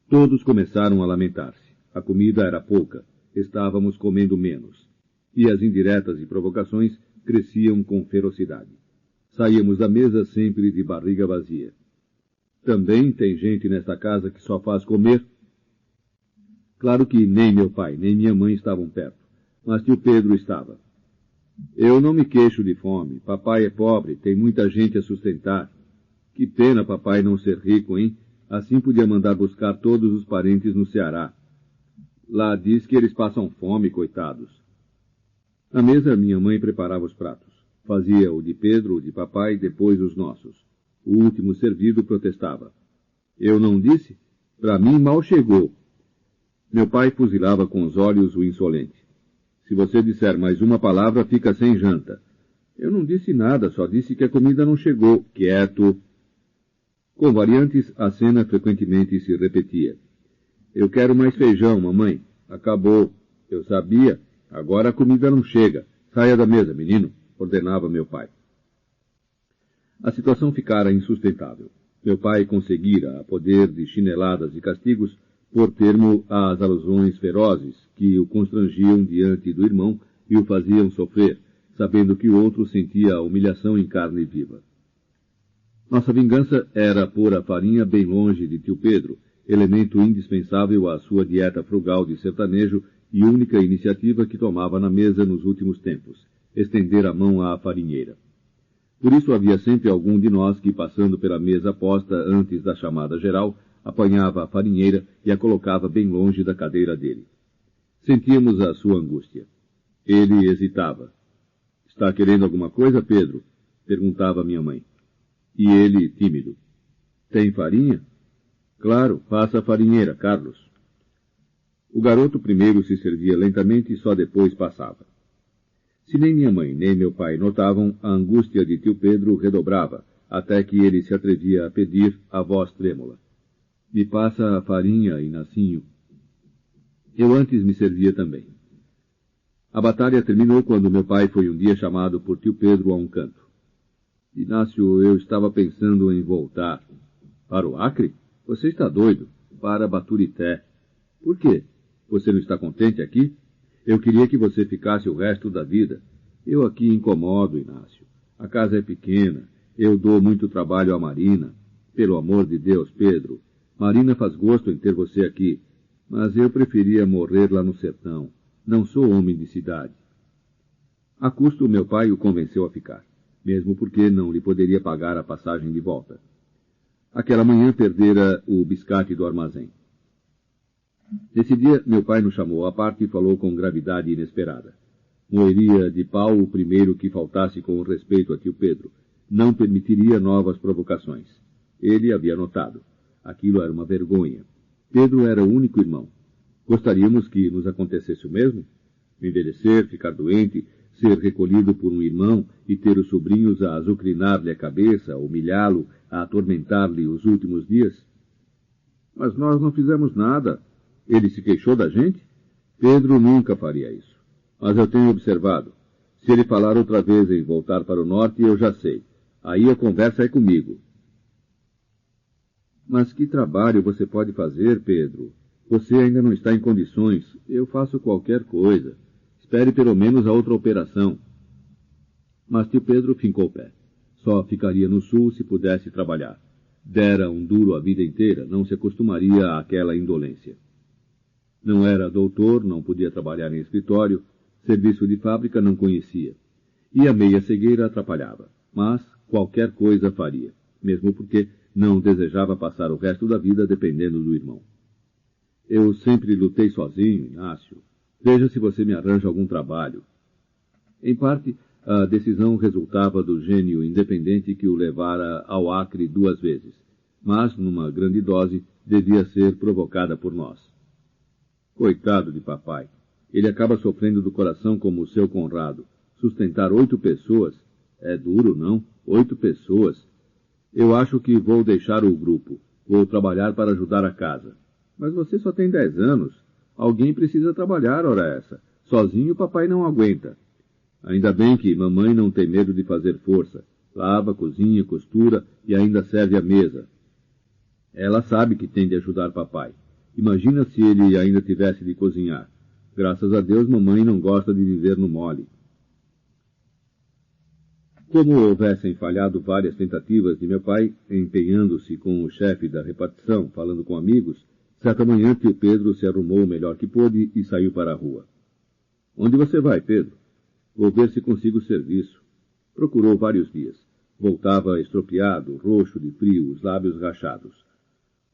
Todos começaram a lamentar-se. A comida era pouca, estávamos comendo menos. E as indiretas e provocações cresciam com ferocidade. Saíamos da mesa sempre de barriga vazia. Também tem gente nesta casa que só faz comer. Claro que nem meu pai, nem minha mãe estavam perto, mas tio Pedro estava. Eu não me queixo de fome. Papai é pobre, tem muita gente a sustentar. Que pena papai não ser rico, hein? Assim podia mandar buscar todos os parentes no Ceará. Lá diz que eles passam fome, coitados. Na mesa, minha mãe preparava os pratos. Fazia o de Pedro, o de papai, depois os nossos. O último servido protestava. Eu não disse? Para mim mal chegou. Meu pai fuzilava com os olhos o insolente. Se você disser mais uma palavra, fica sem janta. Eu não disse nada, só disse que a comida não chegou. Quieto. Com variantes, a cena frequentemente se repetia. Eu quero mais feijão, mamãe. Acabou. Eu sabia. Agora a comida não chega. Saia da mesa, menino, ordenava meu pai. A situação ficara insustentável. Meu pai conseguira, a poder de chineladas e castigos, pôr termo às alusões ferozes que o constrangiam diante do irmão e o faziam sofrer, sabendo que o outro sentia a humilhação em carne viva. Nossa vingança era pôr a farinha bem longe de tio Pedro, elemento indispensável à sua dieta frugal de sertanejo e única iniciativa que tomava na mesa nos últimos tempos, estender a mão à farinheira. Por isso havia sempre algum de nós que, passando pela mesa posta antes da chamada geral, apanhava a farinheira e a colocava bem longe da cadeira dele. Sentíamos a sua angústia. Ele hesitava. — Está querendo alguma coisa, Pedro? Perguntava minha mãe. E ele, tímido. — Tem farinha? — Claro, faça a farinheira, Carlos. O garoto primeiro se servia lentamente e só depois passava. Se nem minha mãe nem meu pai notavam, a angústia de tio Pedro redobrava, até que ele se atrevia a pedir, a voz trêmula. — Me passa a farinha, Inacinho. Eu antes me servia também. A batalha terminou quando meu pai foi um dia chamado por tio Pedro a um canto. — Inácio, eu estava pensando em voltar. — Para o Acre? Você está doido. Para Baturité. — Por quê? Você não está contente aqui? Eu queria que você ficasse o resto da vida. Eu aqui incomodo, Inácio. A casa é pequena. Eu dou muito trabalho à Marina. Pelo amor de Deus, Pedro. Marina faz gosto em ter você aqui. Mas eu preferia morrer lá no sertão. Não sou homem de cidade. A custo, meu pai o convenceu a ficar, mesmo porque não lhe poderia pagar a passagem de volta. Aquela manhã perdera o biscate do armazém. Nesse dia, meu pai nos chamou à parte e falou com gravidade inesperada. Moeria de pau o primeiro que faltasse com respeito a tio Pedro. Não permitiria novas provocações. Ele havia notado. Aquilo era uma vergonha. Pedro era o único irmão. Gostaríamos que nos acontecesse o mesmo? Envelhecer, ficar doente, ser recolhido por um irmão e ter os sobrinhos a azucrinar-lhe a cabeça, a humilhá-lo, a atormentar-lhe os últimos dias? Mas nós não fizemos nada. Ele se queixou da gente? Pedro nunca faria isso. Mas eu tenho observado. Se ele falar outra vez em voltar para o norte, eu já sei. Aí a conversa é comigo. Mas que trabalho você pode fazer, Pedro? Você ainda não está em condições. Eu faço qualquer coisa. Espere pelo menos a outra operação. Mas tio Pedro fincou o pé. Só ficaria no sul se pudesse trabalhar. Dera um duro a vida inteira, não se acostumaria àquela indolência. Não era doutor, não podia trabalhar em escritório, serviço de fábrica não conhecia. E a meia cegueira atrapalhava. Mas qualquer coisa faria, mesmo porque não desejava passar o resto da vida dependendo do irmão. Eu sempre lutei sozinho, Inácio. Veja se você me arranja algum trabalho. Em parte, a decisão resultava do gênio independente que o levara ao Acre 2 vezes, mas, numa grande dose, devia ser provocada por nós. Coitado de papai. Ele acaba sofrendo do coração como o seu Conrado. Sustentar 8 pessoas. É duro, não? 8 pessoas. Eu acho que vou deixar o grupo. Vou trabalhar para ajudar a casa. Mas você só tem 10 anos. Alguém precisa trabalhar, ora essa. Sozinho papai não aguenta. Ainda bem que mamãe não tem medo de fazer força. Lava, cozinha, costura e ainda serve a mesa. Ela sabe que tem de ajudar papai. Imagina se ele ainda tivesse de cozinhar. Graças a Deus, mamãe não gosta de viver no mole. Como houvessem falhado várias tentativas de meu pai, empenhando-se com o chefe da repartição, falando com amigos, certa manhã tio Pedro se arrumou o melhor que pôde e saiu para a rua. Onde você vai, Pedro? Vou ver se consigo serviço. Procurou vários dias. Voltava estropiado, roxo de frio, os lábios rachados.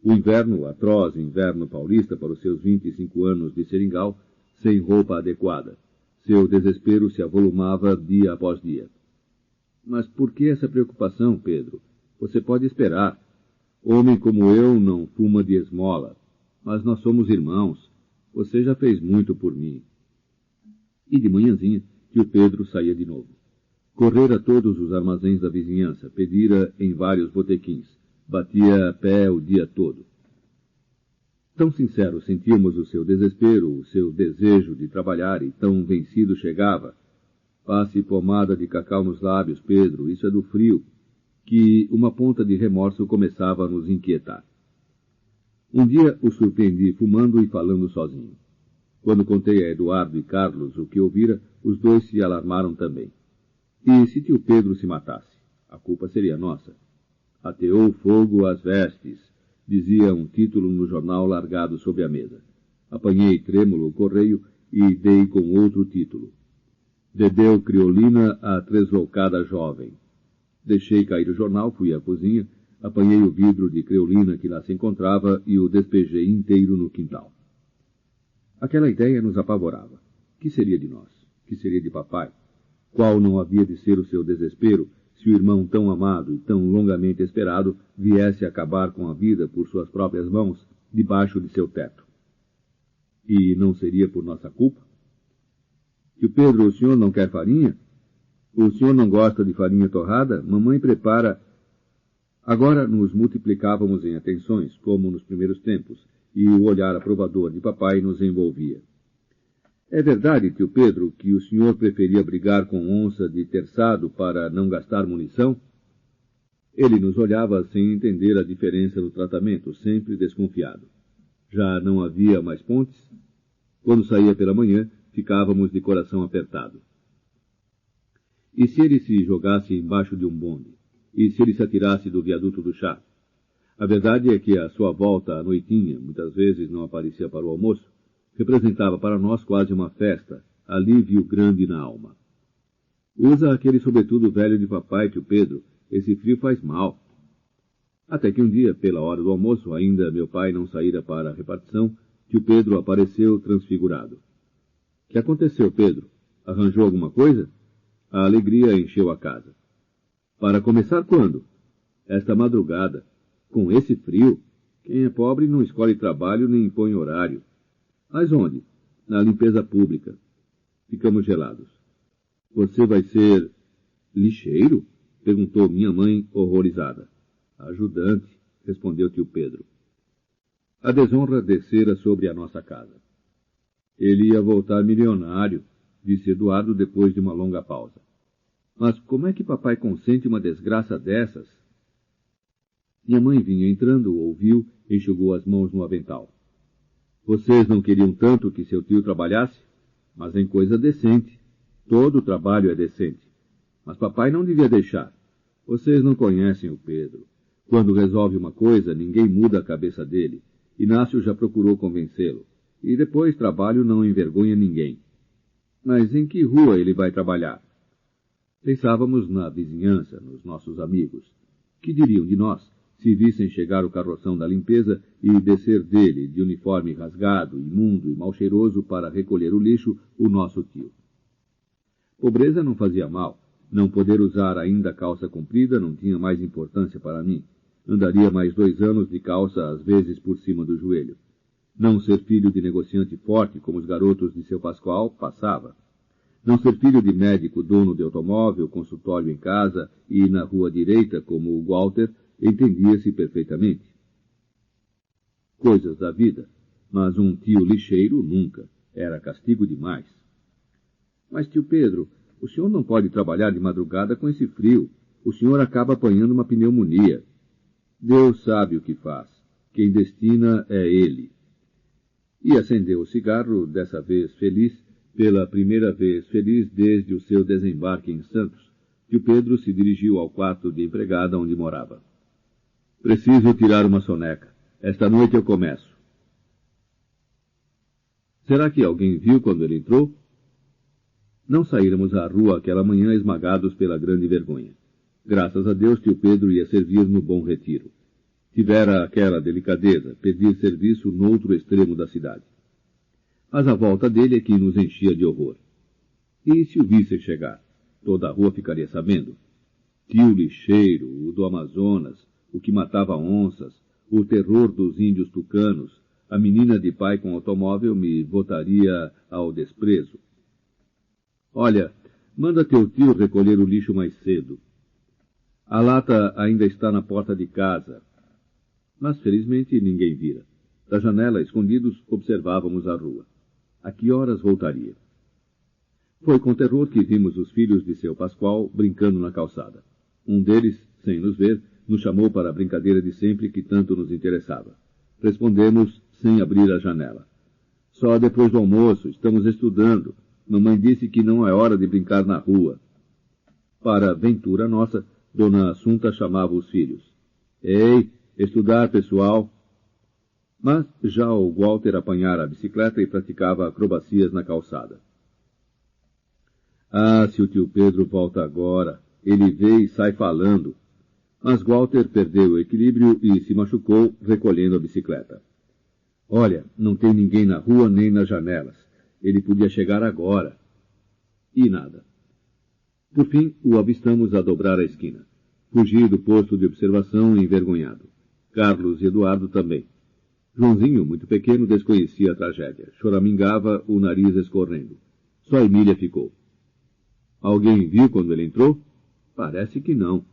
O inverno, atroz inverno paulista para os seus 25 anos de seringal, sem roupa adequada. Seu desespero se avolumava dia após dia. Mas por que essa preocupação, Pedro? Você pode esperar. Homem como eu não fuma de esmola. Mas nós somos irmãos. Você já fez muito por mim. E de manhãzinha, tio Pedro saía de novo. Correra todos os armazéns da vizinhança, pedira em vários botequins. Batia a pé o dia todo. Tão sincero sentíamos o seu desespero, o seu desejo de trabalhar, e tão vencido chegava. Passe pomada de cacau nos lábios, Pedro, isso é do frio, que uma ponta de remorso começava a nos inquietar. Um dia o surpreendi fumando e falando sozinho. Quando contei a Eduardo e Carlos o que ouvira, os dois se alarmaram também. E se tio Pedro se matasse? A culpa seria nossa. Ateou fogo às vestes, dizia um título no jornal largado sobre a mesa. Apanhei trêmulo o correio e dei com outro título. Dedéu Criolina a tresloucada jovem. Deixei cair o jornal, fui à cozinha, apanhei o vidro de creolina que lá se encontrava e o despejei inteiro no quintal. Aquela ideia nos apavorava. Que seria de nós? Que seria de papai? Qual não havia de ser o seu desespero se o irmão tão amado e tão longamente esperado viesse acabar com a vida por suas próprias mãos, debaixo de seu teto? E não seria por nossa culpa? Tio Pedro, o senhor não quer farinha? O senhor não gosta de farinha torrada? Mamãe prepara... Agora nos multiplicávamos em atenções, como nos primeiros tempos, e o olhar aprovador de papai nos envolvia. É verdade, tio Pedro, que o senhor preferia brigar com onça de terçado para não gastar munição? Ele nos olhava sem entender a diferença do tratamento, sempre desconfiado. Já não havia mais pontes? Quando saía pela manhã, ficávamos de coração apertado. E se ele se jogasse embaixo de um bonde? E se ele se atirasse do viaduto do chá? A verdade é que a sua volta à noitinha, muitas vezes não aparecia para o almoço, representava para nós quase uma festa, alívio grande na alma. Usa aquele sobretudo velho de papai, tio Pedro, esse frio faz mal. Até que um dia, pela hora do almoço, ainda meu pai não saíra para a repartição, tio Pedro apareceu transfigurado. Que aconteceu, Pedro? Arranjou alguma coisa? A alegria encheu a casa. Para começar quando? Esta madrugada. Com esse frio, quem é pobre não escolhe trabalho nem impõe horário. Mas onde? Na limpeza pública. Ficamos gelados. Você vai ser lixeiro? Perguntou minha mãe, horrorizada. Ajudante, respondeu tio Pedro. A desonra descera sobre a nossa casa. Ele ia voltar milionário, disse Eduardo depois de uma longa pausa. Mas como é que papai consente uma desgraça dessas? Minha mãe vinha entrando, ouviu, enxugou as mãos no avental. Vocês não queriam tanto que seu tio trabalhasse? Mas em coisa decente. Todo trabalho é decente. Mas papai não devia deixar. Vocês não conhecem o Pedro. Quando resolve uma coisa, ninguém muda a cabeça dele. Inácio já procurou convencê-lo. E depois trabalho não envergonha ninguém. Mas em que rua ele vai trabalhar? Pensávamos na vizinhança, nos nossos amigos. Que diriam de nós se vissem chegar o carroção da limpeza e descer dele, de uniforme rasgado, imundo e mal cheiroso, para recolher o lixo, o nosso tio? Pobreza não fazia mal. Não poder usar ainda calça comprida não tinha mais importância para mim. Andaria mais 2 anos de calça, às vezes por cima do joelho. Não ser filho de negociante forte, como os garotos de seu Pascoal, passava. Não ser filho de médico dono de automóvel, consultório em casa e na rua direita, como o Walter, entendia-se perfeitamente. coisas da vida, mas um tio lixeiro nunca. Era castigo demais. Mas, tio Pedro, o senhor não pode trabalhar de madrugada com esse frio. O senhor acaba apanhando uma pneumonia. Deus sabe o que faz. Quem destina é Ele. E acendeu o cigarro, dessa vez feliz, pela primeira vez feliz desde o seu desembarque em Santos. Tio Pedro se dirigiu ao quarto de empregada onde morava. Preciso tirar uma soneca. Esta noite eu começo. Será que alguém viu quando ele entrou? Não saíramos à rua aquela manhã esmagados pela grande vergonha. Graças a Deus, tio Pedro ia servir no Bom Retiro. Tivera aquela delicadeza, pedir serviço noutro extremo da cidade. Mas a volta dele é que nos enchia de horror. E se o vissem chegar? Toda a rua ficaria sabendo. Tio lixeiro, o do Amazonas, o que matava onças, o terror dos índios tucanos, a menina de pai com automóvel me botaria ao desprezo. Olha, manda teu tio recolher o lixo mais cedo. A lata ainda está na porta de casa. Mas, felizmente, ninguém vira. Da janela, escondidos, observávamos a rua. A que horas voltaria? Foi com terror que vimos os filhos de seu Pascoal brincando na calçada. Um deles, sem nos ver, nos chamou para a brincadeira de sempre que tanto nos interessava. Respondemos sem abrir a janela. Só depois do almoço, estamos estudando. Mamãe disse que não é hora de brincar na rua. Para ventura nossa, Dona Assunta chamava os filhos. Ei, estudar, pessoal! Mas já o Walter apanhara a bicicleta e praticava acrobacias na calçada. Ah, se o tio Pedro volta agora, ele vê e sai falando. Mas Walter perdeu o equilíbrio e se machucou recolhendo a bicicleta. Olha, não tem ninguém na rua nem nas janelas. Ele podia chegar agora. E nada. Por fim, o avistamos a dobrar a esquina. Fugi do posto de observação envergonhado. Carlos e Eduardo também. Joãozinho, muito pequeno, desconhecia a tragédia. Choramingava, o nariz escorrendo. Só Emília ficou. Alguém viu quando ele entrou? Parece que não.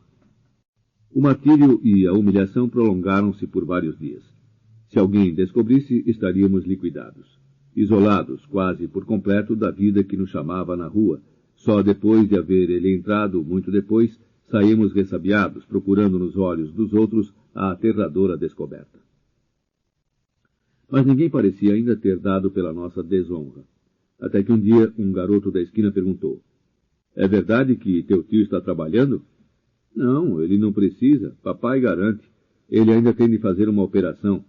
O martírio e a humilhação prolongaram-se por vários dias. Se alguém descobrisse, estaríamos liquidados. Isolados, quase por completo, da vida que nos chamava na rua. Só depois de haver ele entrado, muito depois, saímos ressabiados, procurando nos olhos dos outros a aterradora descoberta. Mas ninguém parecia ainda ter dado pela nossa desonra. Até que um dia um garoto da esquina perguntou: é verdade que teu tio está trabalhando? Não, ele não precisa, papai garante. Ele ainda tem de fazer uma operação.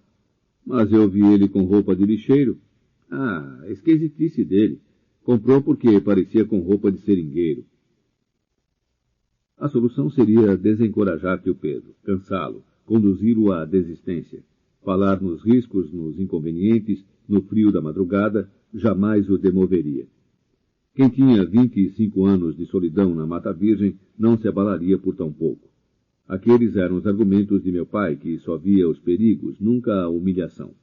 Mas eu vi ele com roupa de lixeiro. Ah, esquisitice dele. Comprou porque parecia com roupa de seringueiro. A solução seria desencorajar tio Pedro, cansá-lo, conduzi-lo à desistência. Falar nos riscos, nos inconvenientes, no frio da madrugada, jamais o demoveria. Quem tinha 25 anos de solidão na Mata Virgem não se abalaria por tão pouco. Aqueles eram os argumentos de meu pai, que só via os perigos, nunca a humilhação.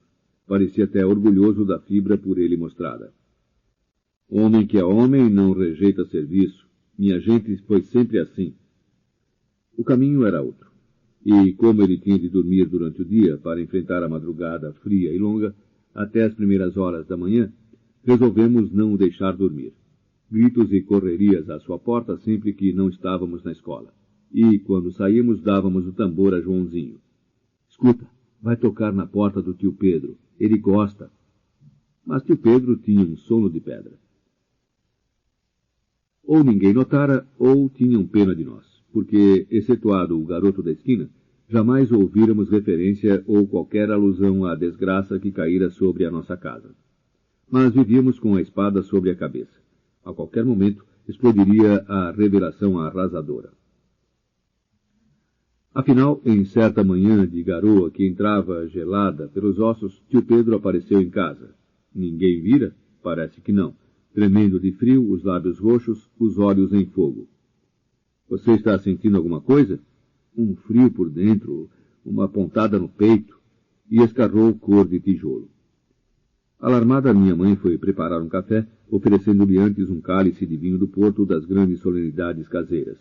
Parecia até orgulhoso da fibra por ele mostrada. Homem que é homem não rejeita serviço. Minha gente foi sempre assim. O caminho era outro. E como ele tinha de dormir durante o dia para enfrentar a madrugada fria e longa, até as primeiras horas da manhã, resolvemos não o deixar dormir. Gritos e correrias à sua porta sempre que não estávamos na escola. E, quando saímos, dávamos o tambor a Joãozinho. Escuta, vai tocar na porta do tio Pedro. Ele gosta. Mas tio Pedro tinha um sono de pedra. Ou ninguém notara, ou tinham pena de nós, porque, excetuado o garoto da esquina, jamais ouvíramos referência ou qualquer alusão à desgraça que caíra sobre a nossa casa. Mas vivíamos com a espada sobre a cabeça. A qualquer momento, explodiria a revelação arrasadora. Afinal, em certa manhã de garoa que entrava gelada pelos ossos, tio Pedro apareceu em casa. Ninguém vira? Parece que não. Tremendo de frio, os lábios roxos, os olhos em fogo. Você está sentindo alguma coisa? Um frio por dentro, uma pontada no peito, e escarrou cor de tijolo. Alarmada, minha mãe foi preparar um café, oferecendo-lhe antes um cálice de vinho do Porto das grandes solenidades caseiras.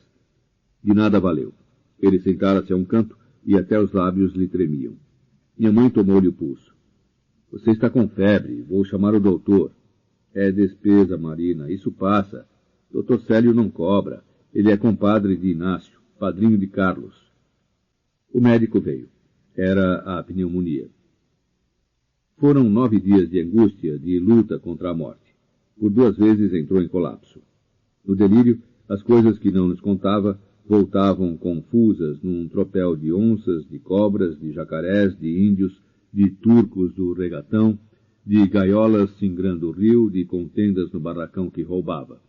De nada valeu. Ele sentara-se a um canto e até os lábios lhe tremiam. Minha mãe tomou-lhe o pulso. Você está com febre, vou chamar o doutor. É despesa, Marina, isso passa. Dr. Célio não cobra. Ele é compadre de Inácio, padrinho de Carlos. O médico veio. Era a pneumonia. Foram 9 dias de angústia, de luta contra a morte. Por 2 vezes entrou em colapso. No delírio, as coisas que não nos contava voltavam confusas num tropel de onças, de cobras, de jacarés, de índios, de turcos do regatão, de gaiolas singrando o rio, de contendas no barracão que roubava.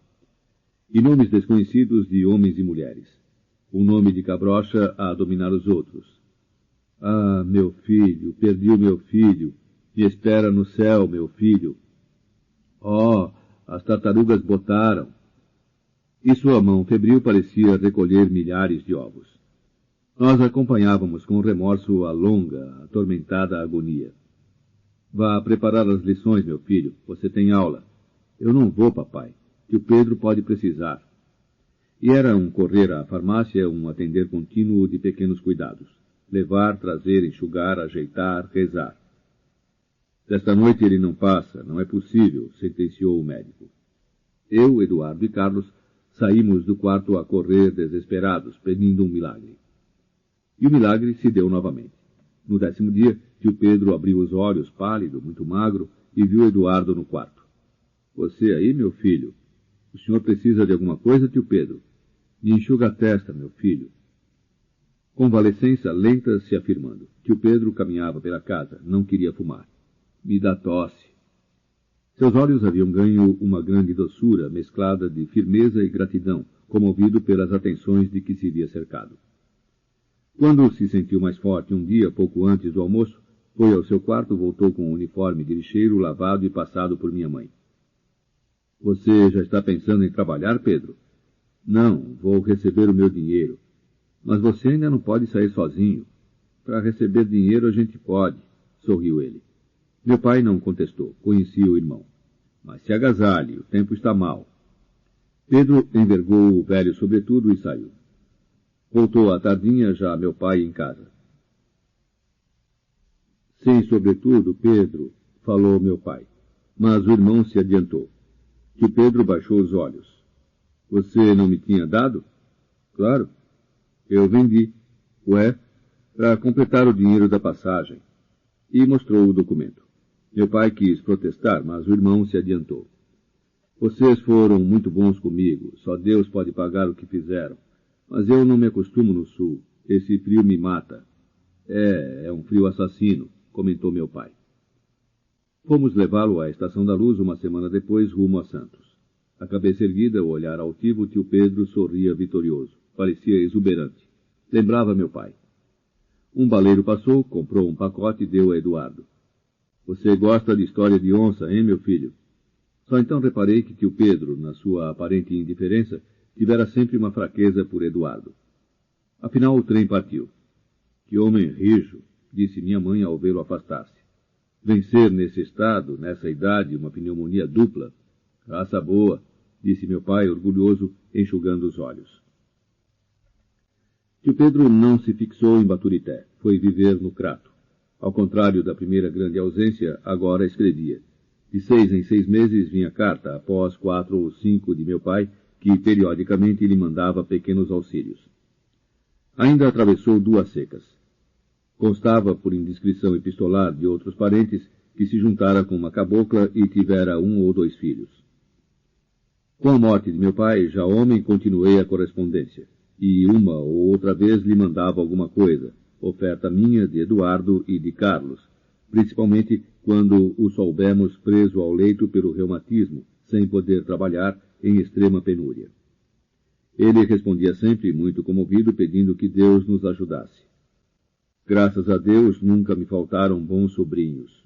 E nomes desconhecidos de homens e mulheres. Um nome de cabrocha a dominar os outros. Ah, meu filho, perdi o meu filho. Me espera no céu, meu filho. Oh, as tartarugas botaram. E sua mão febril parecia recolher milhares de ovos. Nós acompanhávamos com remorso a longa, atormentada agonia. Vá preparar as lições, meu filho. Você tem aula. Eu não vou, papai. Tio Pedro pode precisar. E era um correr à farmácia, um atender contínuo de pequenos cuidados. Levar, trazer, enxugar, ajeitar, rezar. Desta noite ele não passa, não é possível, sentenciou o médico. Eu, Eduardo e Carlos saímos do quarto a correr desesperados, pedindo um milagre. E o milagre se deu novamente. No 10º dia, tio Pedro abriu os olhos, pálido, muito magro, e viu Eduardo no quarto. Você aí, meu filho? O senhor precisa de alguma coisa, tio Pedro? Me enxuga a testa, meu filho. Convalescença lenta se afirmando. Tio Pedro caminhava pela casa, não queria fumar. Me dá tosse. Seus olhos haviam ganho uma grande doçura, mesclada de firmeza e gratidão, comovido pelas atenções de que se via cercado. Quando se sentiu mais forte um dia, pouco antes do almoço, foi ao seu quarto, voltou com o uniforme de lixeiro lavado e passado por minha mãe. Você já está pensando em trabalhar, Pedro? Não, vou receber o meu dinheiro. Mas você ainda não pode sair sozinho. Para receber dinheiro a gente pode, sorriu ele. Meu pai não contestou, conhecia o irmão. Mas se agasalhe, o tempo está mau. Pedro envergou o velho sobretudo e saiu. Voltou à tardinha, já meu pai em casa. Sem sobretudo, Pedro, falou meu pai. Mas o irmão se adiantou. Que Pedro baixou os olhos. Você não me tinha dado? Claro. Eu vendi. Ué, para completar o dinheiro da passagem. E mostrou o documento. Meu pai quis protestar, mas o irmão se adiantou. Vocês foram muito bons comigo. Só Deus pode pagar o que fizeram. Mas eu não me acostumo no sul. Esse frio me mata. É um frio assassino, comentou meu pai. Fomos levá-lo à Estação da Luz 1 semana depois, rumo a Santos. A cabeça erguida, o olhar altivo, tio Pedro sorria vitorioso. Parecia exuberante. Lembrava meu pai. Um baleiro passou, comprou um pacote e deu a Eduardo. Você gosta de história de onça, hein, meu filho? Só então reparei que tio Pedro, na sua aparente indiferença, tivera sempre uma fraqueza por Eduardo. Afinal, o trem partiu. Que homem rijo, disse minha mãe ao vê-lo afastar-se. Vencer nesse estado, nessa idade, uma pneumonia dupla. Raça boa, disse meu pai, orgulhoso, enxugando os olhos. Tio Pedro não se fixou em Baturité, foi viver no Crato. Ao contrário da primeira grande ausência, agora escrevia. De 6 em 6 meses vinha carta, após 4 ou 5 de meu pai, que periodicamente lhe mandava pequenos auxílios. Ainda atravessou 2 secas. Constava, por indiscrição epistolar de outros parentes, que se juntara com uma cabocla e tivera 1 ou 2 filhos. Com a morte de meu pai, já homem, continuei a correspondência, e uma ou outra vez lhe mandava alguma coisa, oferta minha, de Eduardo e de Carlos, principalmente quando o soubemos preso ao leito pelo reumatismo, sem poder trabalhar, em extrema penúria. Ele respondia sempre, muito comovido, pedindo que Deus nos ajudasse. Graças a Deus, nunca me faltaram bons sobrinhos.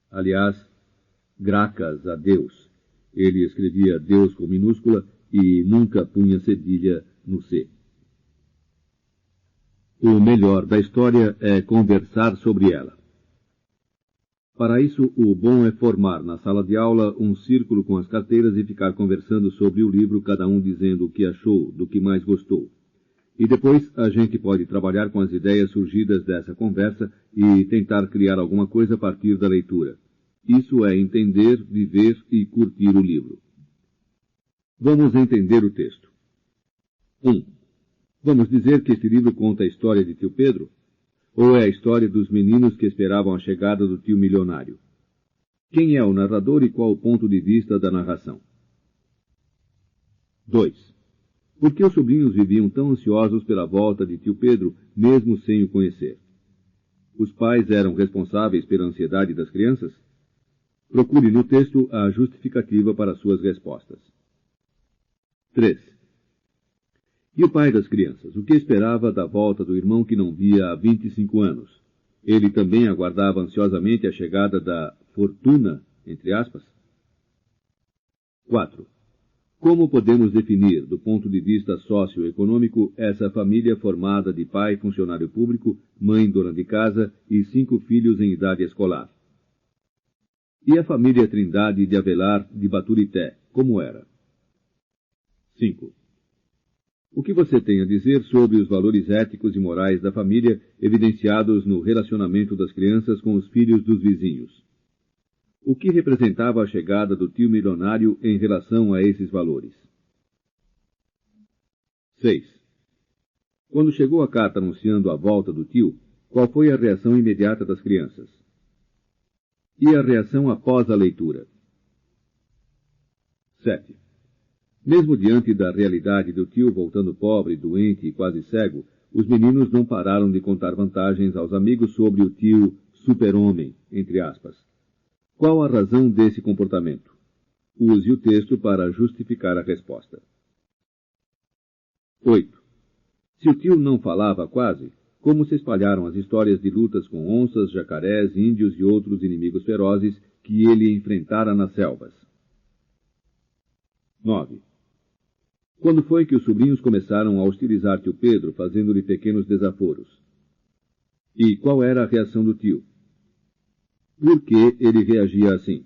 Aliás, gracas a Deus. Ele escrevia Deus com minúscula e nunca punha cedilha no C. O melhor da história é conversar sobre ela. Para isso, o bom é formar na sala de aula um círculo com as carteiras e ficar conversando sobre o livro, cada um dizendo o que achou, do que mais gostou. E depois a gente pode trabalhar com as ideias surgidas dessa conversa e tentar criar alguma coisa a partir da leitura. Isso é entender, viver e curtir o livro. Vamos entender o texto. 1. Vamos dizer que este livro conta a história de tio Pedro? Ou é a história dos meninos que esperavam a chegada do tio milionário? Quem é o narrador e qual o ponto de vista da narração? 2. Por que os sobrinhos viviam tão ansiosos pela volta de tio Pedro, mesmo sem o conhecer? Os pais eram responsáveis pela ansiedade das crianças? Procure no texto a justificativa para suas respostas. 3. E o pai das crianças? O que esperava da volta do irmão que não via há 25 anos? Ele também aguardava ansiosamente a chegada da fortuna, entre aspas? 4. Como podemos definir, do ponto de vista socioeconômico, essa família formada de pai funcionário público, mãe dona de casa e 5 filhos em idade escolar? E a família Trindade de Avelar de Baturité, como era? 5. O que você tem a dizer sobre os valores éticos e morais da família evidenciados no relacionamento das crianças com os filhos dos vizinhos? O que representava a chegada do tio milionário em relação a esses valores? 6. Quando chegou a carta anunciando a volta do tio, qual foi a reação imediata das crianças? E a reação após a leitura? 7. Mesmo diante da realidade do tio voltando pobre, doente e quase cego, os meninos não pararam de contar vantagens aos amigos sobre o tio super-homem, entre aspas. Qual a razão desse comportamento? Use o texto para justificar a resposta. 8. Se o tio não falava quase, como se espalharam as histórias de lutas com onças, jacarés, índios e outros inimigos ferozes que ele enfrentara nas selvas? 9. Quando foi que os sobrinhos começaram a hostilizar tio Pedro, fazendo-lhe pequenos desaforos? E qual era a reação do tio? Por que ele reagia assim?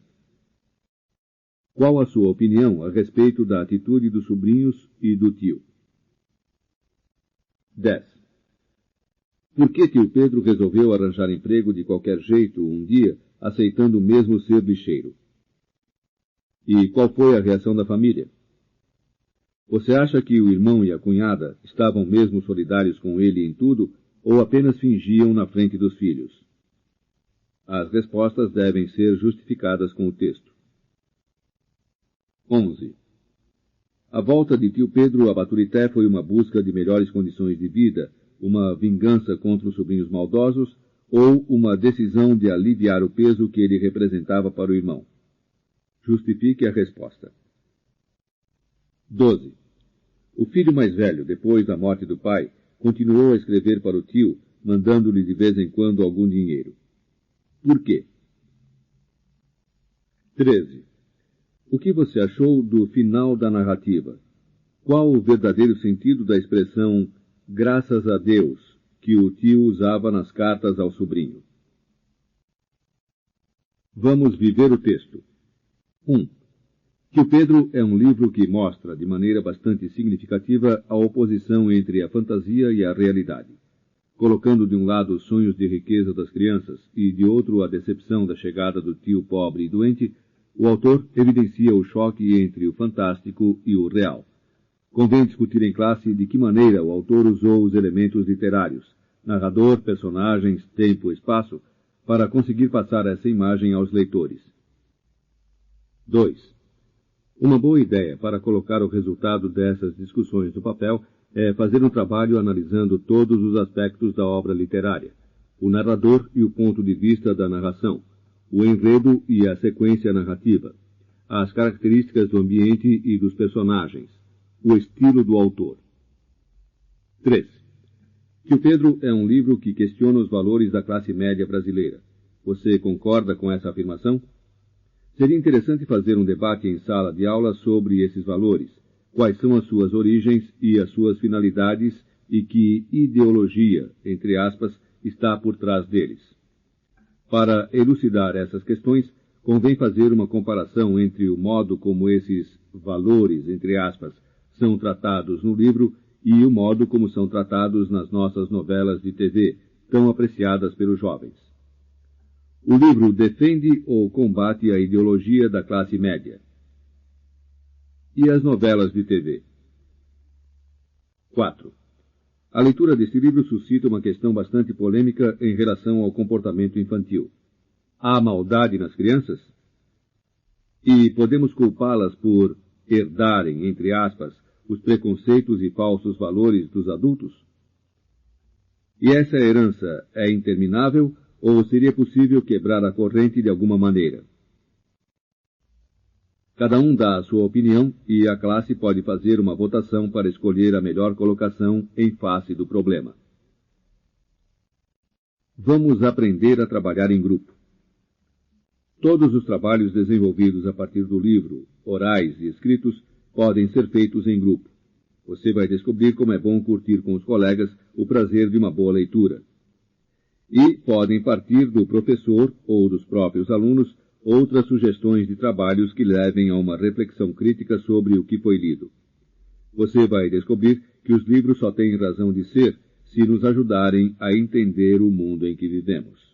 Qual a sua opinião a respeito da atitude dos sobrinhos e do tio? 10. Por que tio Pedro resolveu arranjar emprego de qualquer jeito um dia, aceitando mesmo ser lixeiro? E qual foi a reação da família? Você acha que o irmão e a cunhada estavam mesmo solidários com ele em tudo, ou apenas fingiam na frente dos filhos? As respostas devem ser justificadas com o texto. 11. A volta de tio Pedro a Baturité foi uma busca de melhores condições de vida, uma vingança contra os sobrinhos maldosos, ou uma decisão de aliviar o peso que ele representava para o irmão? Justifique a resposta. 12. O filho mais velho, depois da morte do pai, continuou a escrever para o tio, mandando-lhe de vez em quando algum dinheiro. Por quê? 13. O que você achou do final da narrativa? Qual o verdadeiro sentido da expressão graças a Deus que o tio usava nas cartas ao sobrinho? Vamos viver o texto. 1. Tio Pedro é um livro que mostra, de maneira bastante significativa, a oposição entre a fantasia e a realidade. Colocando de um lado os sonhos de riqueza das crianças e de outro a decepção da chegada do tio pobre e doente, o autor evidencia o choque entre o fantástico e o real. Convém discutir em classe de que maneira o autor usou os elementos literários, narrador, personagens, tempo, espaço, para conseguir passar essa imagem aos leitores. 2. Uma boa ideia para colocar o resultado dessas discussões no papel é fazer um trabalho analisando todos os aspectos da obra literária, o narrador e o ponto de vista da narração, o enredo e a sequência narrativa, as características do ambiente e dos personagens, o estilo do autor. 3. Tio Pedro é um livro que questiona os valores da classe média brasileira. Você concorda com essa afirmação? Seria interessante fazer um debate em sala de aula sobre esses valores, quais são as suas origens e as suas finalidades e que ideologia, entre aspas, está por trás deles. Para elucidar essas questões, convém fazer uma comparação entre o modo como esses valores, entre aspas, são tratados no livro e o modo como são tratados nas nossas novelas de TV, tão apreciadas pelos jovens. O livro defende ou combate a ideologia da classe média. E as novelas de TV? 4. A leitura deste livro suscita uma questão bastante polêmica em relação ao comportamento infantil. Há maldade nas crianças? E podemos culpá-las por herdarem, entre aspas, os preconceitos e falsos valores dos adultos? E essa herança é interminável ou seria possível quebrar a corrente de alguma maneira? Cada um dá a sua opinião e a classe pode fazer uma votação para escolher a melhor colocação em face do problema. Vamos aprender a trabalhar em grupo. Todos os trabalhos desenvolvidos a partir do livro, orais e escritos, podem ser feitos em grupo. Você vai descobrir como é bom curtir com os colegas o prazer de uma boa leitura. E podem partir do professor ou dos próprios alunos outras sugestões de trabalhos que levem a uma reflexão crítica sobre o que foi lido. Você vai descobrir que os livros só têm razão de ser se nos ajudarem a entender o mundo em que vivemos.